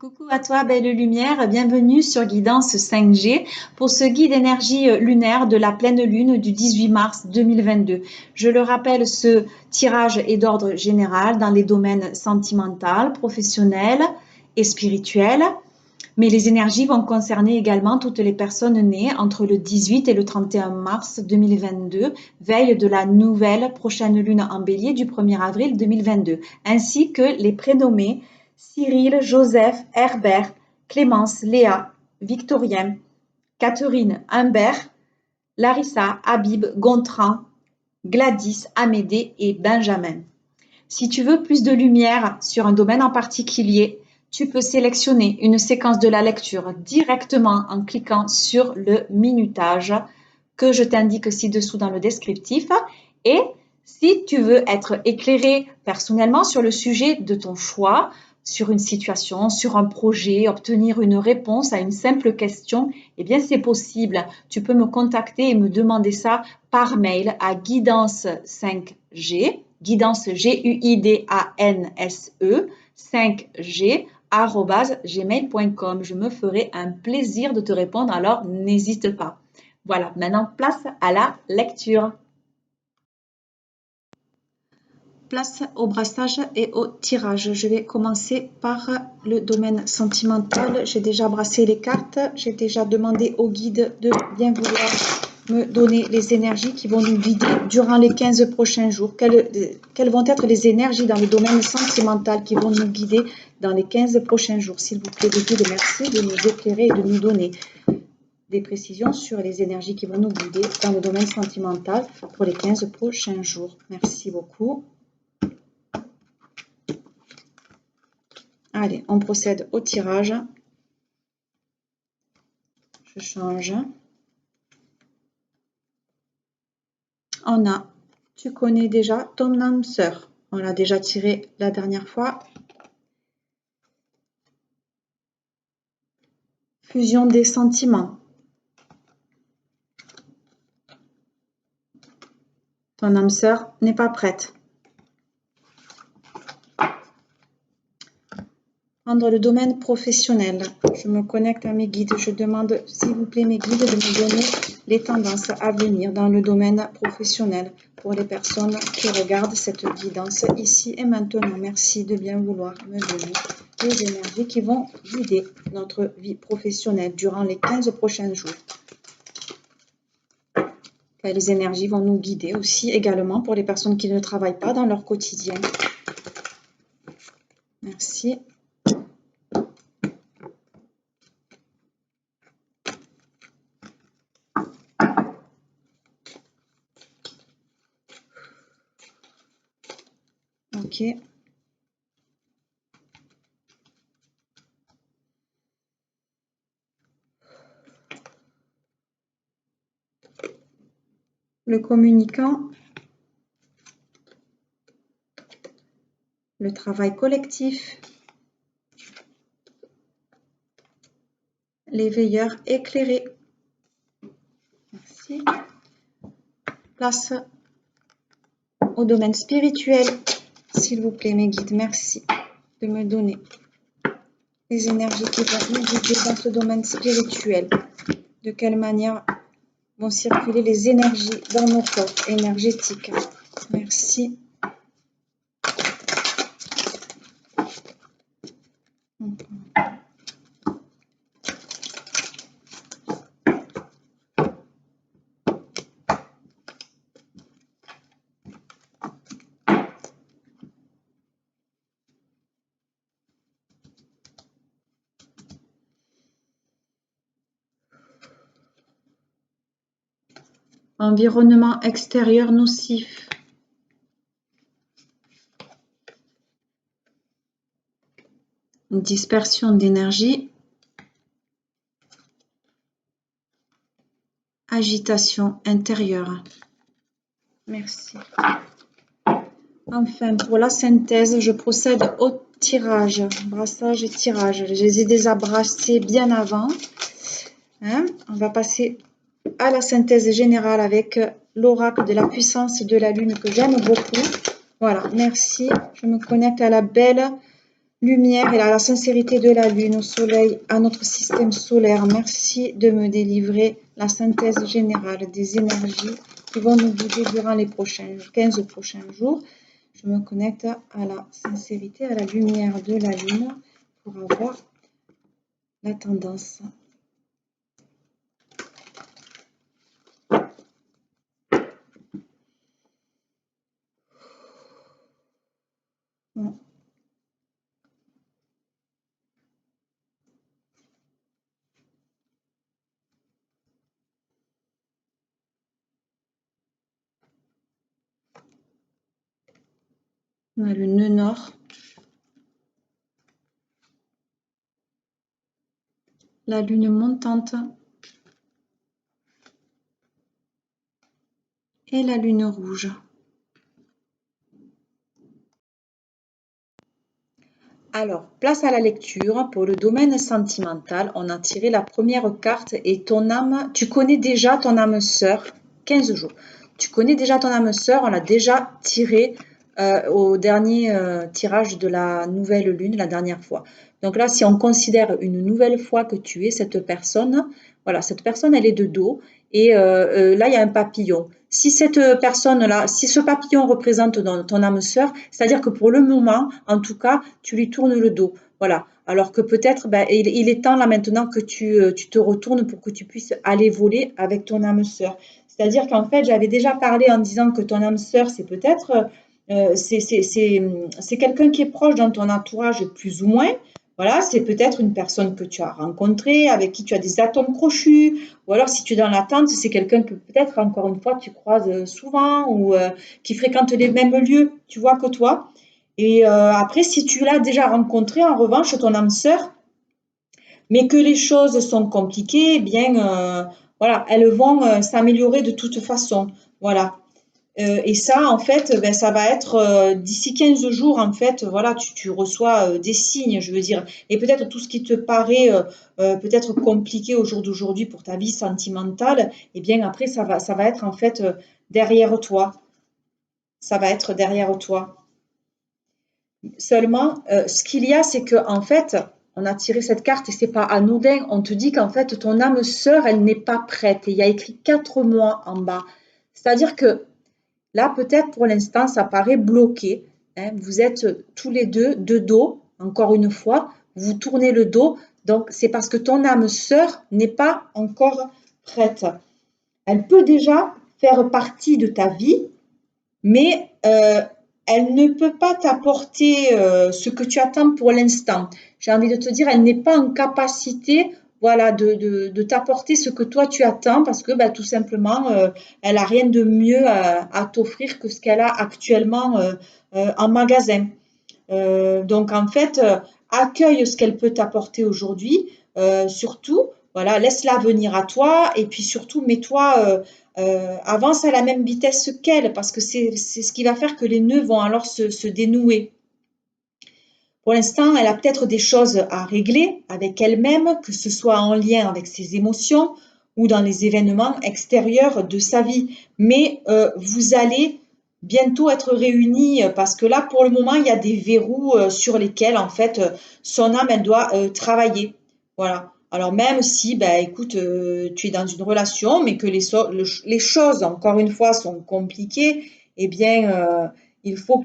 Coucou à toi, belle lumière, bienvenue sur Guidance 5G pour ce guide énergie lunaire de la pleine lune du 18 mars 2022. Je le rappelle, ce tirage est d'ordre général dans les domaines sentimental, professionnel et spirituel, mais les énergies vont concerner également toutes les personnes nées entre le 18 et le 31 mars 2022, veille de la nouvelle prochaine lune en bélier du 1er avril 2022, ainsi que les prénommés Cyril, Joseph, Herbert, Clémence, Léa, Victorien, Catherine, Humbert, Larissa, Habib, Gontran, Gladys, Amédée et Benjamin. Si tu veux plus de lumière sur un domaine en particulier, tu peux sélectionner une séquence de la lecture directement en cliquant sur le minutage que je t'indique ci-dessous dans le descriptif. Et si tu veux être éclairé personnellement sur le sujet de ton choix, sur une situation, sur un projet, obtenir une réponse à une simple question, eh bien c'est possible. Tu peux me contacter et me demander ça par mail à guidance5g, guidance Guidance 5g @gmail.com. Je me ferai un plaisir de te répondre, alors n'hésite pas. Voilà, maintenant place à la lecture. Place au brassage et au tirage. Je vais commencer par le domaine sentimental. J'ai déjà brassé les cartes. J'ai déjà demandé au guide de bien vouloir me donner les énergies qui vont nous guider durant les 15 prochains jours. Quelles vont être les énergies dans le domaine sentimental qui vont nous guider dans les 15 prochains jours? S'il vous plaît, le guide, merci de nous éclairer et de nous donner des précisions sur les énergies qui vont nous guider dans le domaine sentimental pour les 15 prochains jours. Merci beaucoup. Allez, on procède au tirage. Je change. On a, tu connais déjà ton âme sœur. On l'a déjà tiré la dernière fois. Fusion des sentiments. Ton âme sœur n'est pas prête. Dans le domaine professionnel, je me connecte à mes guides. Je demande, s'il vous plaît, mes guides, de me donner les tendances à venir dans le domaine professionnel pour les personnes qui regardent cette guidance ici et maintenant. Merci de bien vouloir me donner les énergies qui vont guider notre vie professionnelle durant les 15 prochains jours. Quelles énergies vont nous guider aussi également pour les personnes qui ne travaillent pas dans leur quotidien. Merci. Ok. Le communicant, le travail collectif, les veilleurs éclairés. Merci. Place au domaine spirituel. S'il vous plaît, mes guides, merci de me donner les énergies qui vont nous guider dans ce domaine spirituel. De quelle manière vont circuler les énergies dans nos corps énergétiques. Merci. Environnement extérieur nocif. Une dispersion d'énergie. Agitation intérieure. Merci. Enfin, pour la synthèse, je procède au tirage. Brassage et tirage. Je les ai déjà brassés bien avant. On va passer à la synthèse générale avec l'oracle de la puissance de la lune que j'aime beaucoup. Voilà, merci. Je me connecte à la belle Lumière et la sincérité de la Lune au Soleil, à notre système solaire. Merci de me délivrer la synthèse générale des énergies qui vont nous guider durant les 15 prochains jours. Je me connecte à la sincérité, à la lumière de la Lune pour avoir la tendance. Bon. On a le nœud nord, la lune montante et la lune rouge. Alors, place à la lecture. Pour le domaine sentimental, on a tiré la première carte et ton âme, tu connais déjà ton âme sœur, 15 jours. Tu connais déjà ton âme sœur, on l'a déjà tiré au dernier tirage de la nouvelle lune, la dernière fois. Donc là, si on considère une nouvelle fois que tu es cette personne, voilà, cette personne, elle est de dos et là, il y a un papillon. Si cette personne-là, si ce papillon représente ton âme sœur, c'est-à-dire que pour le moment, en tout cas, tu lui tournes le dos. Voilà. Alors que peut-être, ben, il est temps là maintenant que tu te retournes pour que tu puisses aller voler avec ton âme sœur. C'est-à-dire qu'en fait, j'avais déjà parlé en disant que ton âme sœur, c'est peut-être, c'est quelqu'un qui est proche dans ton entourage plus ou moins. Voilà, c'est peut-être une personne que tu as rencontrée, avec qui tu as des atomes crochus, ou alors si tu es dans l'attente, c'est quelqu'un que peut-être encore une fois tu croises souvent ou qui fréquente les mêmes lieux, tu vois, que toi. Et après, si tu l'as déjà rencontré, en revanche, ton âme sœur, mais que les choses sont compliquées, eh bien, voilà, elles vont s'améliorer de toute façon. Voilà. Et ça, en fait, ben, ça va être d'ici 15 jours, en fait, voilà, tu reçois des signes, je veux dire. Et peut-être tout ce qui te paraît peut-être compliqué au jour d'aujourd'hui pour ta vie sentimentale, eh bien, après, ça va être en fait derrière toi. Ça va être derrière toi. Seulement, ce qu'il y a, c'est que en fait, on a tiré cette carte et c'est pas anodin. On te dit qu'en fait, ton âme sœur, elle n'est pas prête. Et il y a écrit 4 mois en bas. C'est-à-dire que là, peut-être pour l'instant, ça paraît bloqué. Hein. Vous êtes tous les deux de dos, encore une fois, vous tournez le dos. Donc, c'est parce que ton âme sœur n'est pas encore prête. Elle peut déjà faire partie de ta vie, mais elle ne peut pas t'apporter ce que tu attends pour l'instant. J'ai envie de te dire, elle n'est pas en capacité, voilà, de t'apporter ce que toi tu attends parce que bah, tout simplement, elle a rien de mieux à t'offrir que ce qu'elle a actuellement en magasin. Donc en fait, accueille ce qu'elle peut t'apporter aujourd'hui, surtout, voilà, laisse-la venir à toi et puis surtout mets-toi, avance à la même vitesse qu'elle parce que c'est ce qui va faire que les nœuds vont alors se dénouer. Pour l'instant, elle a peut-être des choses à régler avec elle-même, que ce soit en lien avec ses émotions ou dans les événements extérieurs de sa vie. Mais vous allez bientôt être réunis parce que là, pour le moment, il y a des verrous sur lesquels, en fait, son âme, elle doit travailler. Voilà. Alors même si, ben, écoute, tu es dans une relation, mais que les choses, encore une fois, sont compliquées, eh bien, il faut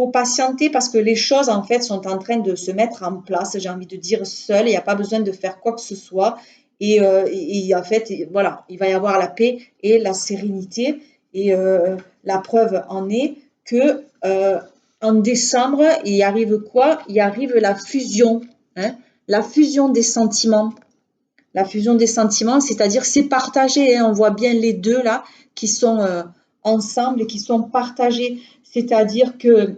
patienter parce que les choses en fait sont en train de se mettre en place. J'ai envie de dire seul, il n'y a pas besoin de faire quoi que ce soit. Et en fait, voilà, il va y avoir la paix et la sérénité. Et la preuve en est que en décembre, il arrive quoi? Il arrive la fusion, hein, la fusion des sentiments. La fusion des sentiments, c'est-à-dire c'est partagé. Hein, on voit bien les deux là qui sont ensemble et qui sont partagés. C'est-à-dire que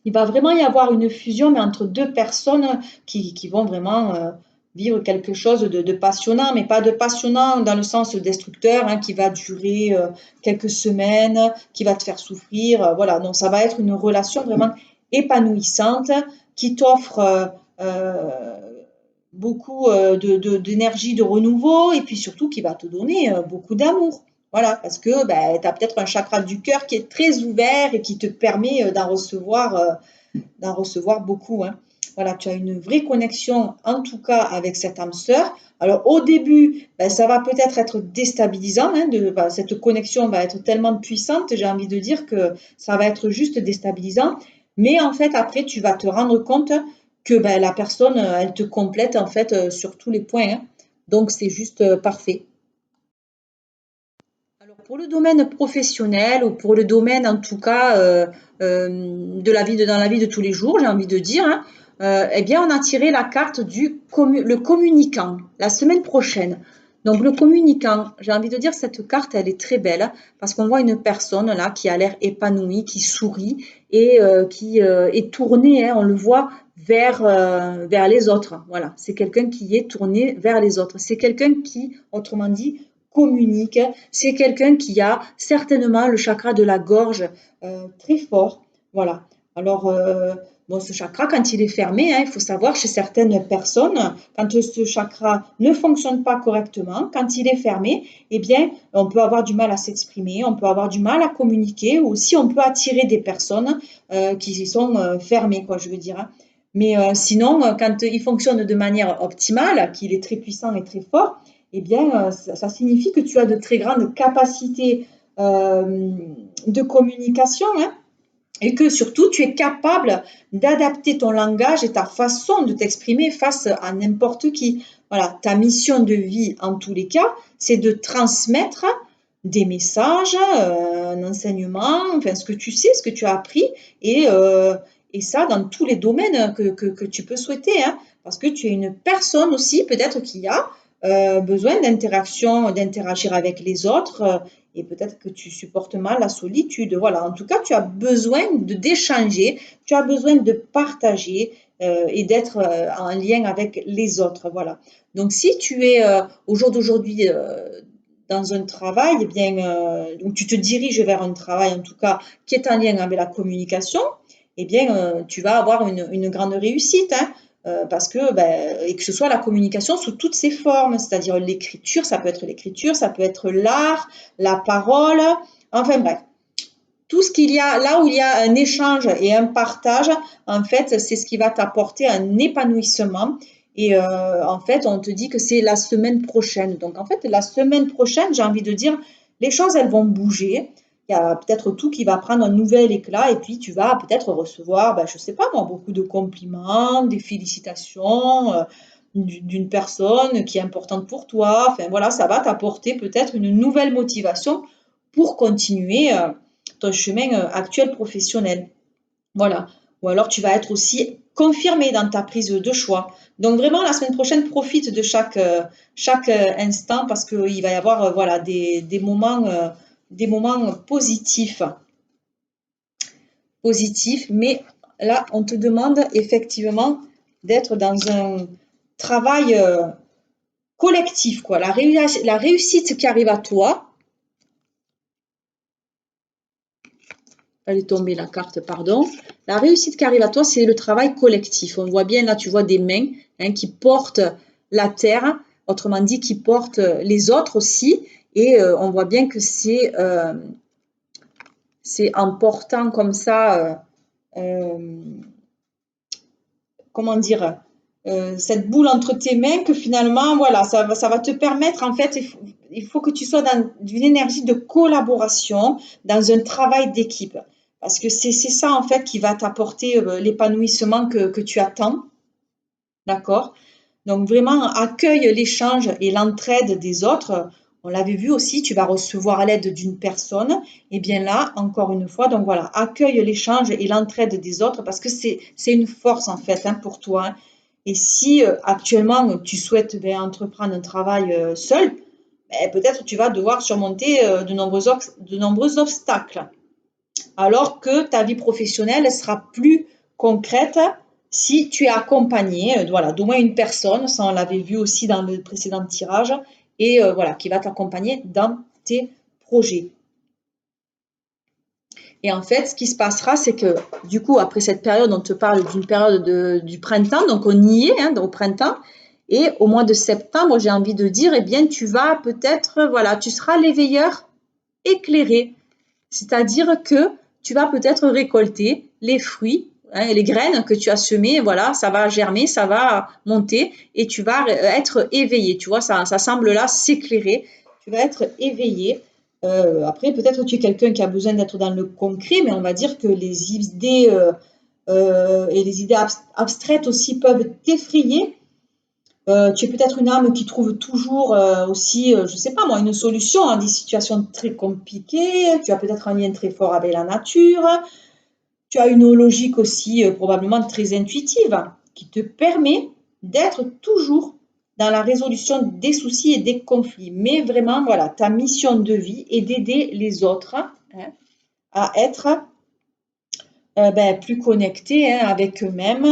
il va vraiment y avoir une fusion, mais entre deux personnes qui vont vraiment vivre quelque chose de passionnant, mais pas de passionnant dans le sens destructeur, hein, qui va durer quelques semaines, qui va te faire souffrir. Voilà, donc ça va être une relation vraiment épanouissante qui t'offre beaucoup d'énergie, de renouveau, et puis surtout qui va te donner beaucoup d'amour. Voilà, parce que ben, tu as peut-être un chakra du cœur qui est très ouvert et qui te permet d'en recevoir d'en recevoir beaucoup, hein. Voilà, tu as une vraie connexion, en tout cas, avec cette âme sœur. Alors, au début, ben, ça va peut-être être déstabilisant, hein, cette connexion va être tellement puissante, j'ai envie de dire que ça va être juste déstabilisant. Mais en fait, après, tu vas te rendre compte que ben, la personne, elle te complète en fait sur tous les points, hein. Donc, c'est juste parfait. Alors pour le domaine professionnel ou pour le domaine en tout cas de la vie dans la vie de tous les jours, j'ai envie de dire, hein, eh bien on a tiré la carte le communicant la semaine prochaine. Donc le communicant, j'ai envie de dire cette carte, elle est très belle hein, parce qu'on voit une personne là qui a l'air épanouie, qui sourit et qui est tournée, hein, on le voit vers les autres. Voilà, c'est quelqu'un qui est tourné vers les autres. C'est quelqu'un qui, autrement dit, communique. C'est quelqu'un qui a certainement le chakra de la gorge très fort. Voilà. Alors, bon, ce chakra, quand il est fermé, hein, il faut savoir chez certaines personnes, quand ce chakra ne fonctionne pas correctement, quand il est fermé, eh bien, on peut avoir du mal à s'exprimer, on peut avoir du mal à communiquer, ou aussi on peut attirer des personnes qui sont fermées, quoi, je veux dire, hein. Mais sinon, quand il fonctionne de manière optimale, qu'il est très puissant et très fort, eh bien, ça signifie que tu as de très grandes capacités euh, de communication, hein, et que surtout tu es capable d'adapter ton langage et ta façon de t'exprimer face à n'importe qui. Voilà, ta mission de vie en tous les cas, c'est de transmettre des messages, un enseignement, enfin ce que tu sais, ce que tu as appris, et, euh, et ça dans tous les domaines que tu peux souhaiter, hein, parce que tu es une personne aussi peut-être qui a besoin d'interaction, d'interagir avec les autres, et peut-être que tu supportes mal la solitude. Voilà, en tout cas, tu as besoin d'échanger, tu as besoin de partager et d'être en lien avec les autres. Voilà. Donc, si tu es au jour d'aujourd'hui dans un travail, eh bien, où tu te diriges vers un travail, en tout cas, qui est en lien avec la communication, eh bien, tu vas avoir une grande réussite, hein, parce que, ben, et que ce soit la communication sous toutes ses formes, c'est-à-dire l'écriture, ça peut être l'art, la parole, enfin bref. Tout ce qu'il y a, là où il y a un échange et un partage, en fait, c'est ce qui va t'apporter un épanouissement. Et en fait, on te dit que c'est la semaine prochaine. Donc, en fait, la semaine prochaine, j'ai envie de dire, les choses, elles vont bouger. Il y a peut-être tout qui va prendre un nouvel éclat et puis tu vas peut-être recevoir, ben, je ne sais pas moi, beaucoup de compliments, des félicitations d'une personne qui est importante pour toi. Enfin voilà, ça va t'apporter peut-être une nouvelle motivation pour continuer ton chemin actuel professionnel. Voilà. Ou alors tu vas être aussi confirmé dans ta prise de choix. Donc vraiment, la semaine prochaine, profite de chaque instant parce qu'il va y avoir voilà, des moments positifs, positifs. Mais là, on te demande effectivement d'être dans un travail collectif, quoi. La réussite qui arrive à toi, elle est tombée la carte, pardon. La réussite qui arrive à toi, c'est le travail collectif. On voit bien là, tu vois des mains hein, qui portent la terre, autrement dit, qui portent les autres aussi. Et on voit bien que c'est en portant comme ça, comment dire, cette boule entre tes mains que finalement, voilà, ça va te permettre, en fait, il faut que tu sois dans une énergie de collaboration, dans un travail d'équipe. Parce que c'est ça, en fait, qui va t'apporter l'épanouissement que tu attends. D'accord? Donc vraiment, accueille l'échange et l'entraide des autres. On l'avait vu aussi, tu vas recevoir l'aide d'une personne. Et bien là, encore une fois, donc voilà, accueille l'échange et l'entraide des autres parce que c'est une force en fait hein, pour toi, hein. Et si actuellement tu souhaites ben, entreprendre un travail seul, ben, peut-être tu vas devoir surmonter de nombreux obstacles alors que ta vie professionnelle elle sera plus concrète si tu es accompagné voilà, d'au moins une personne, ça on l'avait vu aussi dans le précédent tirage, et voilà, qui va t'accompagner dans tes projets. Et en fait, ce qui se passera, c'est que du coup, après cette période, on te parle d'une période du printemps, donc on y est hein, au printemps, et au mois de septembre, j'ai envie de dire, eh bien, tu vas peut-être, voilà, tu seras l'éveilleur éclairé. C'est-à-dire que tu vas peut-être récolter les fruits hein, les graines que tu as semées, voilà, ça va germer, ça va monter et tu vas être éveillé. Tu vois, ça semble là s'éclairer. Tu vas être éveillé. Après, peut-être tu es quelqu'un qui a besoin d'être dans le concret, mais on va dire que les idées et les idées abstraites aussi peuvent t'effrayer. Tu es peut-être une âme qui trouve toujours aussi, je ne sais pas moi, une solution à des situations très compliquées. Tu as peut-être un lien très fort avec la nature. Tu as une logique aussi probablement très intuitive qui te permet d'être toujours dans la résolution des soucis et des conflits. Mais vraiment, voilà, ta mission de vie est d'aider les autres, hein, à être plus connectés, hein, avec eux-mêmes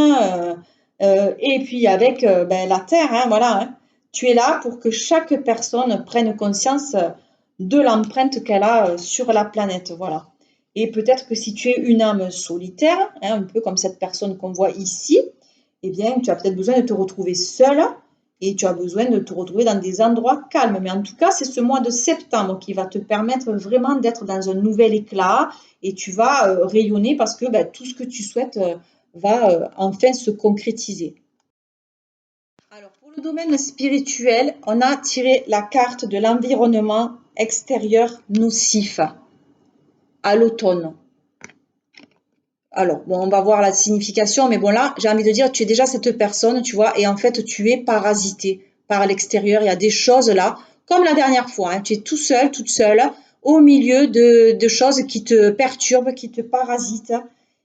et puis avec la Terre. Hein, voilà, hein. Tu es là pour que chaque personne prenne conscience de l'empreinte qu'elle a sur la planète. Voilà. Et peut-être que si tu es une âme solitaire, hein, un peu comme cette personne qu'on voit ici, eh bien, tu as peut-être besoin de te retrouver seule et tu as besoin de te retrouver dans des endroits calmes. Mais en tout cas, c'est ce mois de septembre qui va te permettre vraiment d'être dans un nouvel éclat et tu vas rayonner parce que tout ce que tu souhaites va enfin se concrétiser. Alors, pour le domaine spirituel, on a tiré la carte de l'environnement extérieur nocif à l'automne. Alors, bon, on va voir la signification, mais bon, là, j'ai envie de dire, tu es déjà cette personne, tu vois, et en fait, tu es parasité par l'extérieur. Il y a des choses là, comme la dernière fois, hein, tu es tout seul, toute seule, au milieu de choses qui te perturbent, qui te parasitent.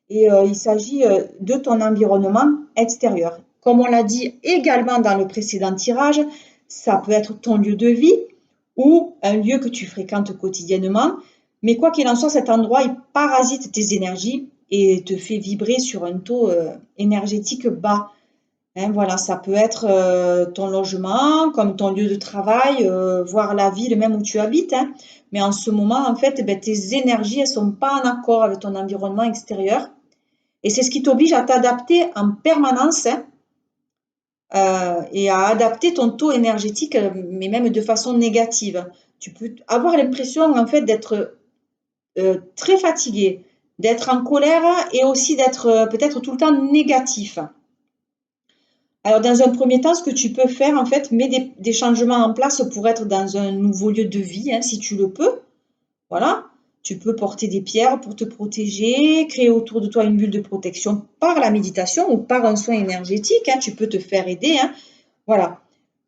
Et il s'agit de ton environnement extérieur. Comme on l'a dit également dans le précédent tirage, ça peut être ton lieu de vie ou un lieu que tu fréquentes quotidiennement. Mais quoi qu'il en soit, cet endroit, il parasite tes énergies et te fait vibrer sur un taux énergétique bas. Hein, voilà, ça peut être ton logement, comme ton lieu de travail, voire la ville même où tu habites. Hein. Mais en ce moment, en fait, tes énergies, elles sont pas en accord avec ton environnement extérieur. Et c'est ce qui t'oblige à t'adapter en permanence, hein, et à adapter ton taux énergétique, mais même de façon négative. Tu peux avoir l'impression, en fait, d'être très fatigué, d'être en colère et aussi d'être peut-être tout le temps négatif. Alors, dans un premier temps, ce que tu peux faire, en fait, mets des changements en place pour être dans un nouveau lieu de vie, hein, si tu le peux. Voilà. Tu peux porter des pierres pour te protéger, créer autour de toi une bulle de protection par la méditation ou par un soin énergétique. Hein, tu peux te faire aider. Hein, voilà.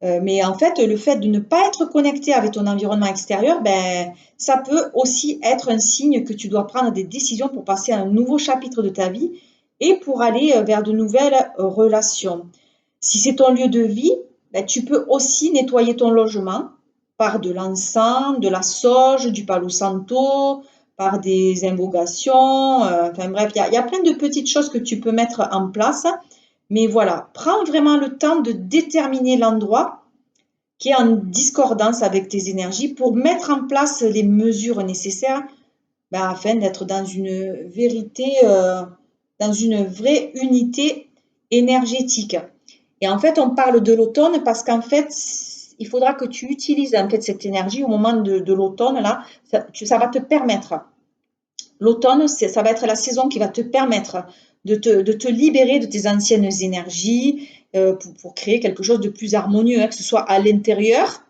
Mais en fait, le fait de ne pas être connecté avec ton environnement extérieur, ça peut aussi être un signe que tu dois prendre des décisions pour passer à un nouveau chapitre de ta vie et pour aller vers de nouvelles relations. Si c'est ton lieu de vie, tu peux aussi nettoyer ton logement par de l'encens, de la sauge, du palo santo, par des invocations. Enfin bref, il y a plein de petites choses que tu peux mettre en place. Mais voilà, prends vraiment le temps de déterminer l'endroit qui est en discordance avec tes énergies pour mettre en place les mesures nécessaires afin d'être dans une vérité, dans une vraie unité énergétique. Et en fait, on parle de l'automne parce qu'en fait, il faudra que tu utilises en fait cette énergie au moment de l'automne là. Ça va te permettre. L'automne, ça va être la saison qui va te permettre de te libérer de tes anciennes énergies pour créer quelque chose de plus harmonieux, hein, que ce soit à l'intérieur,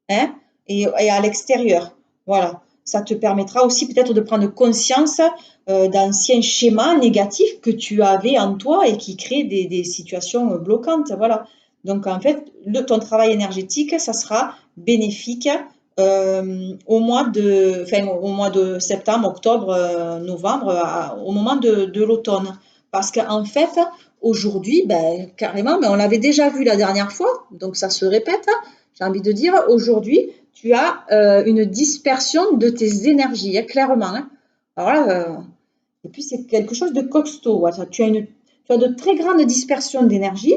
hein, et à l'extérieur. Voilà. Ça te permettra aussi peut-être de prendre conscience d'anciens schémas négatifs que tu avais en toi et qui créent des situations bloquantes. Voilà. Donc en fait, ton travail énergétique, ça sera bénéfique au mois de septembre, octobre, novembre, au moment de l'automne. Parce qu'en fait, aujourd'hui, carrément, mais on l'avait déjà vu la dernière fois, donc ça se répète. J'ai envie de dire, aujourd'hui, tu as une dispersion de tes énergies, hein, clairement. Hein. Alors là, et puis c'est quelque chose de costaud. Voilà. Tu as de très grandes dispersions d'énergie.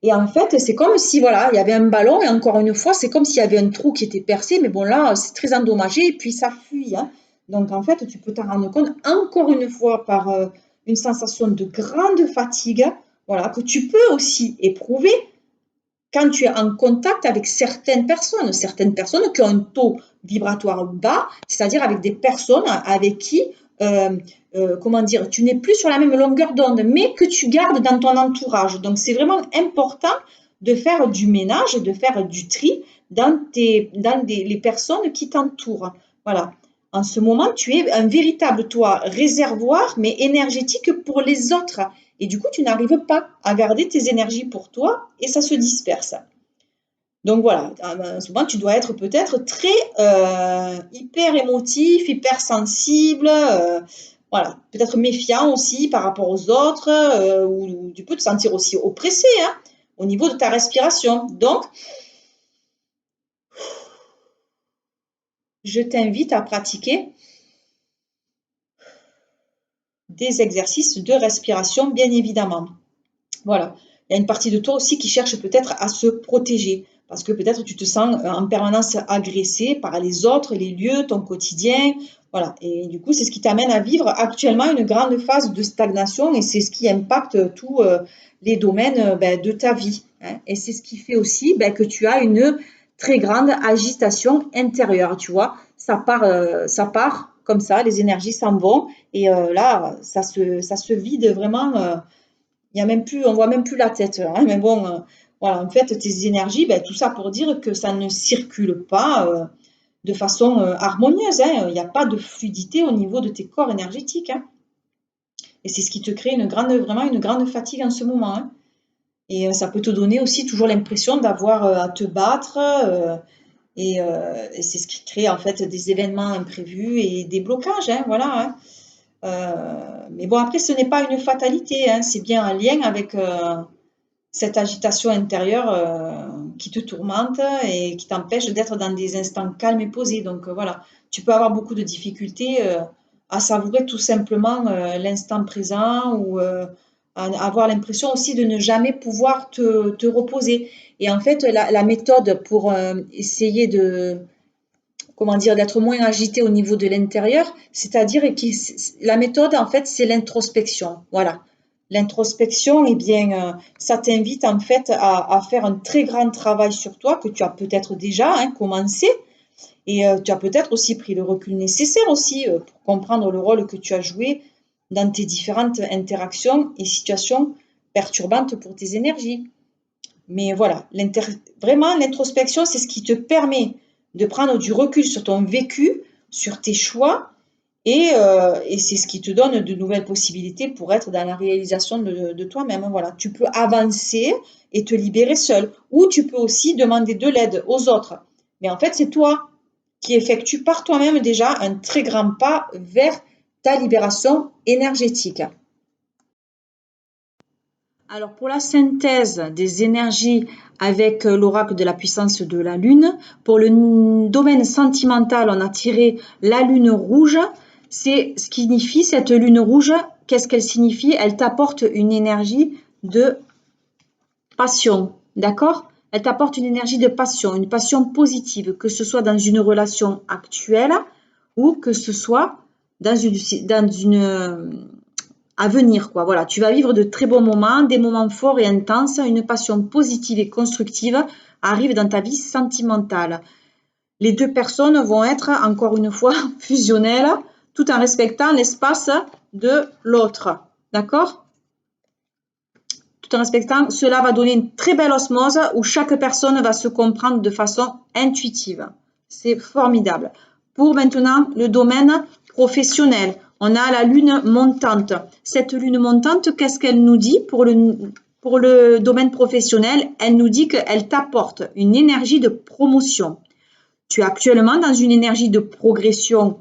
Et en fait, c'est comme si, voilà, il y avait un ballon et encore une fois, c'est comme s'il y avait un trou qui était percé, mais bon, là, c'est très endommagé et puis ça fuit. Hein. Donc, en fait, tu peux t'en rendre compte encore une fois par une sensation de grande fatigue, voilà, que tu peux aussi éprouver quand tu es en contact avec certaines personnes qui ont un taux vibratoire bas, c'est-à-dire avec des personnes avec qui comment dire, tu n'es plus sur la même longueur d'onde, mais que tu gardes dans ton entourage. Donc, c'est vraiment important de faire du ménage, de faire du tri dans les personnes qui t'entourent. Voilà. En ce moment, tu es un véritable, toi, réservoir, mais énergétique pour les autres. Et du coup, tu n'arrives pas à garder tes énergies pour toi et ça se disperse. Donc voilà, souvent tu dois être peut-être très hyper émotif, hyper sensible, voilà, peut-être méfiant aussi par rapport aux autres, ou tu peux te sentir aussi oppressé hein, au niveau de ta respiration. Donc, je t'invite à pratiquer des exercices de respiration, bien évidemment. Voilà. Il y a une partie de toi aussi qui cherche peut-être à se protéger parce que peut-être tu te sens en permanence agressé par les autres, les lieux, ton quotidien. Voilà. Et du coup, c'est ce qui t'amène à vivre actuellement une grande phase de stagnation et c'est ce qui impacte tous les domaines de ta vie. Hein. Et c'est ce qui fait aussi que tu as une très grande agitation intérieure, tu vois. Ça part comme ça, les énergies s'en vont et là, ça se vide vraiment. Il y a même plus, on voit même plus la tête. Hein, mais bon, voilà, en fait, tes énergies, tout ça pour dire que ça ne circule pas de façon harmonieuse. Hein, il n'y a pas de fluidité au niveau de tes corps énergétiques. Hein, et c'est ce qui te crée vraiment une grande fatigue en ce moment. Hein, et ça peut te donner aussi toujours l'impression d'avoir à te battre. Et c'est ce qui crée en fait des événements imprévus et des blocages. Hein, voilà. Hein. Mais bon, après, ce n'est pas une fatalité. Hein, c'est bien un lien avec cette agitation intérieure qui te tourmente et qui t'empêche d'être dans des instants calmes et posés. Donc voilà, tu peux avoir beaucoup de difficultés à savourer tout simplement l'instant présent ou à avoir l'impression aussi de ne jamais pouvoir te reposer. Et en fait, la méthode pour essayer de, comment dire, d'être moins agité au niveau de l'intérieur, c'est-à-dire que la méthode, en fait, c'est l'introspection. Voilà. L'introspection, eh bien, ça t'invite en fait à faire un très grand travail sur toi que tu as peut-être déjà hein, commencé et tu as peut-être aussi pris le recul nécessaire aussi pour comprendre le rôle que tu as joué dans tes différentes interactions et situations perturbantes pour tes énergies. Mais voilà, vraiment l'introspection, c'est ce qui te permet de prendre du recul sur ton vécu, sur tes choix et c'est ce qui te donne de nouvelles possibilités pour être dans la réalisation de toi-même. Voilà, tu peux avancer et te libérer seul ou tu peux aussi demander de l'aide aux autres. Mais en fait, c'est toi qui effectues par toi-même déjà un très grand pas vers ta libération énergétique. Alors pour la synthèse des énergies avec l'oracle de la puissance de la lune, pour le domaine sentimental, on a tiré la lune rouge. C'est ce qui signifie cette lune rouge, qu'est-ce qu'elle signifie? Elle t'apporte une énergie de passion, d'accord? Elle t'apporte une énergie de passion, une passion positive, que ce soit dans une relation actuelle ou que ce soit dans une à venir, quoi. Voilà, tu vas vivre de très bons moments, des moments forts et intenses, une passion positive et constructive arrive dans ta vie sentimentale. Les deux personnes vont être, encore une fois, fusionnelles, tout en respectant l'espace de l'autre. D'accord? Tout en respectant, cela va donner une très belle osmose où chaque personne va se comprendre de façon intuitive. C'est formidable. Pour maintenant le domaine professionnel, on a la lune montante. Cette lune montante, qu'est-ce qu'elle nous dit pour le domaine professionnel? Elle nous dit qu'elle t'apporte une énergie de promotion. Tu es actuellement dans une énergie de progression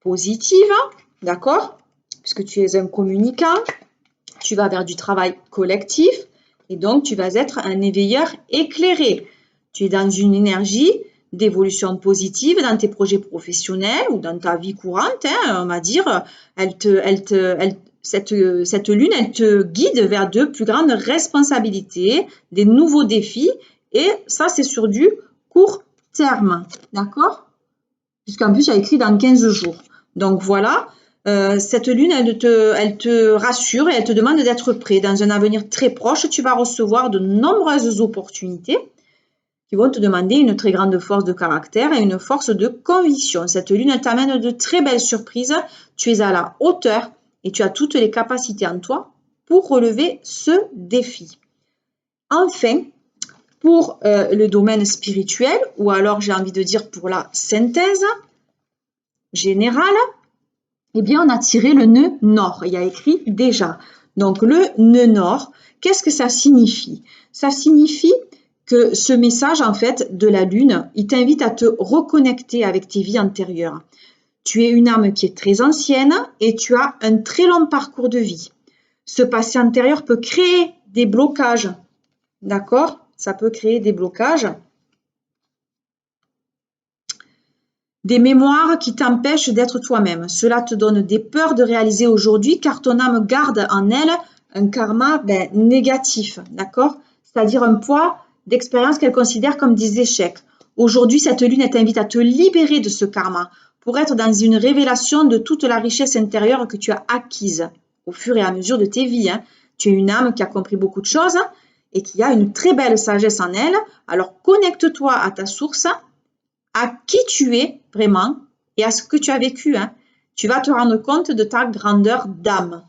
positive, d'accord? Puisque tu es un communicant, tu vas vers du travail collectif et donc tu vas être un éveilleur éclairé. Tu es dans une énergie d'évolution positive dans tes projets professionnels ou dans ta vie courante, hein, on va dire. Cette lune, elle te guide vers de plus grandes responsabilités, des nouveaux défis et ça, c'est sur du court terme, d'accord? Puisqu'en plus, il y a écrit dans 15 jours. Donc voilà, cette lune, elle te rassure et elle te demande d'être prêt. Dans un avenir très proche, tu vas recevoir de nombreuses opportunités qui vont te demander une très grande force de caractère et une force de conviction. Cette lune, elle t'amène de très belles surprises. Tu es à la hauteur et tu as toutes les capacités en toi pour relever ce défi. Enfin, pour le domaine spirituel, ou alors j'ai envie de dire pour la synthèse générale, eh bien on a tiré le nœud nord. Il y a écrit déjà. Donc le nœud nord, qu'est-ce que ça signifie? Ça signifie que ce message en fait de la lune, il t'invite à te reconnecter avec tes vies antérieures. Tu es une âme qui est très ancienne et tu as un très long parcours de vie. Ce passé antérieur peut créer des blocages, d'accord? Ça peut créer des blocages, des mémoires qui t'empêchent d'être toi-même. Cela te donne des peurs de réaliser aujourd'hui car ton âme garde en elle un karma négatif, d'accord? C'est-à-dire un poids d'expériences qu'elle considère comme des échecs. Aujourd'hui, cette lune, elle t'invite à te libérer de ce karma pour être dans une révélation de toute la richesse intérieure que tu as acquise au fur et à mesure de tes vies. Tu es une âme qui a compris beaucoup de choses et qui a une très belle sagesse en elle. Alors, connecte-toi à ta source, à qui tu es vraiment et à ce que tu as vécu. Tu vas te rendre compte de ta grandeur d'âme.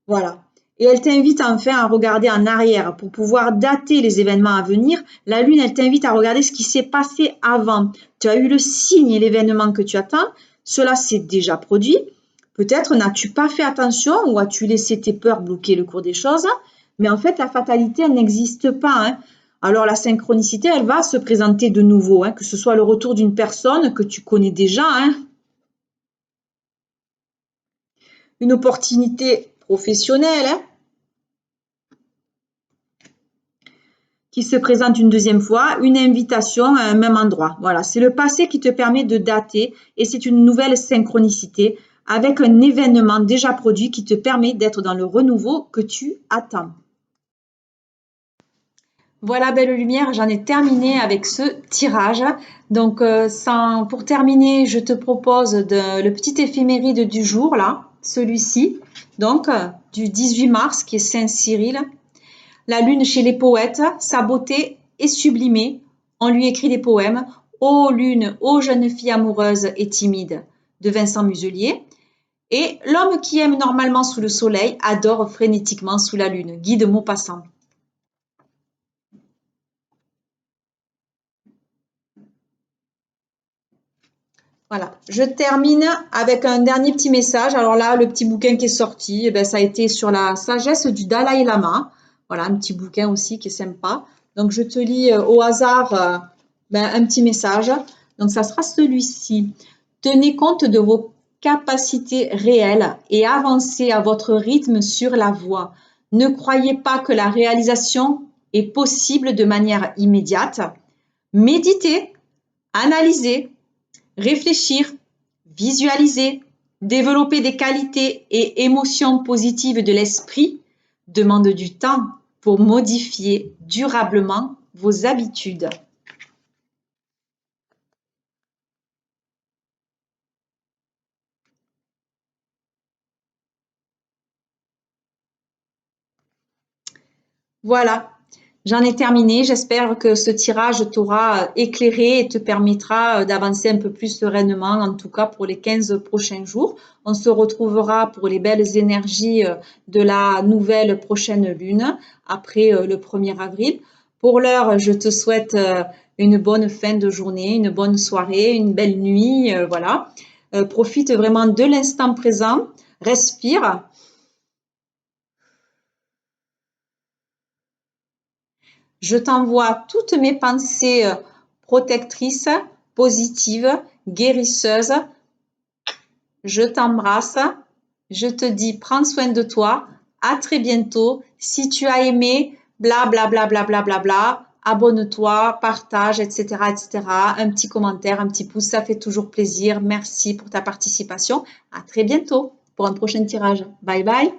Voilà. Et elle t'invite enfin à regarder en arrière pour pouvoir dater les événements à venir. La lune, elle t'invite à regarder ce qui s'est passé avant. Tu as eu le signe et l'événement que tu attends. Cela s'est déjà produit. Peut-être n'as-tu pas fait attention ou as-tu laissé tes peurs bloquer le cours des choses. Mais en fait, la fatalité, elle n'existe pas. Alors la synchronicité, elle va se présenter de nouveau, que ce soit le retour d'une personne que tu connais déjà, une opportunité professionnelle qui se présente une deuxième fois, une invitation à un même endroit. Voilà, c'est le passé qui te permet de dater et c'est une nouvelle synchronicité avec un événement déjà produit qui te permet d'être dans le renouveau que tu attends. Voilà, belle lumière, j'en ai terminé avec ce tirage. Donc, pour terminer, je te propose le petit éphéméride du jour, là, celui-ci, donc du 18 mars, qui est Saint-Cyril. La lune chez les poètes, sa beauté est sublimée. On lui écrit des poèmes. Ô lune, ô jeune fille amoureuse et timide, de Vincent Muselier. Et l'homme qui aime normalement sous le soleil adore frénétiquement sous la lune, Guy de Maupassant. Voilà, je termine avec un dernier petit message. Alors là, le petit bouquin qui est sorti, ça a été sur la sagesse du Dalai Lama. Voilà, un petit bouquin aussi qui est sympa. Donc, je te lis au hasard un petit message. Donc, ça sera celui-ci. Tenez compte de vos capacités réelles et avancez à votre rythme sur la voie. Ne croyez pas que la réalisation est possible de manière immédiate. Méditez, analysez, réfléchir, visualiser, développer des qualités et émotions positives de l'esprit demande du temps pour modifier durablement vos habitudes. Voilà, j'en ai terminé. J'espère que ce tirage t'aura éclairé et te permettra d'avancer un peu plus sereinement, en tout cas pour les 15 prochains jours. On se retrouvera pour les belles énergies de la nouvelle prochaine lune après le 1er avril. Pour l'heure, je te souhaite une bonne fin de journée, une bonne soirée, une belle nuit. Voilà. Profite vraiment de l'instant présent. Respire. Je t'envoie toutes mes pensées protectrices, positives, guérisseuses. Je t'embrasse. Je te dis, prends soin de toi. À très bientôt. Si tu as aimé, bla bla bla bla bla bla bla, abonne-toi, partage, etc., etc. Un petit commentaire, un petit pouce, ça fait toujours plaisir. Merci pour ta participation. À très bientôt pour un prochain tirage. Bye bye.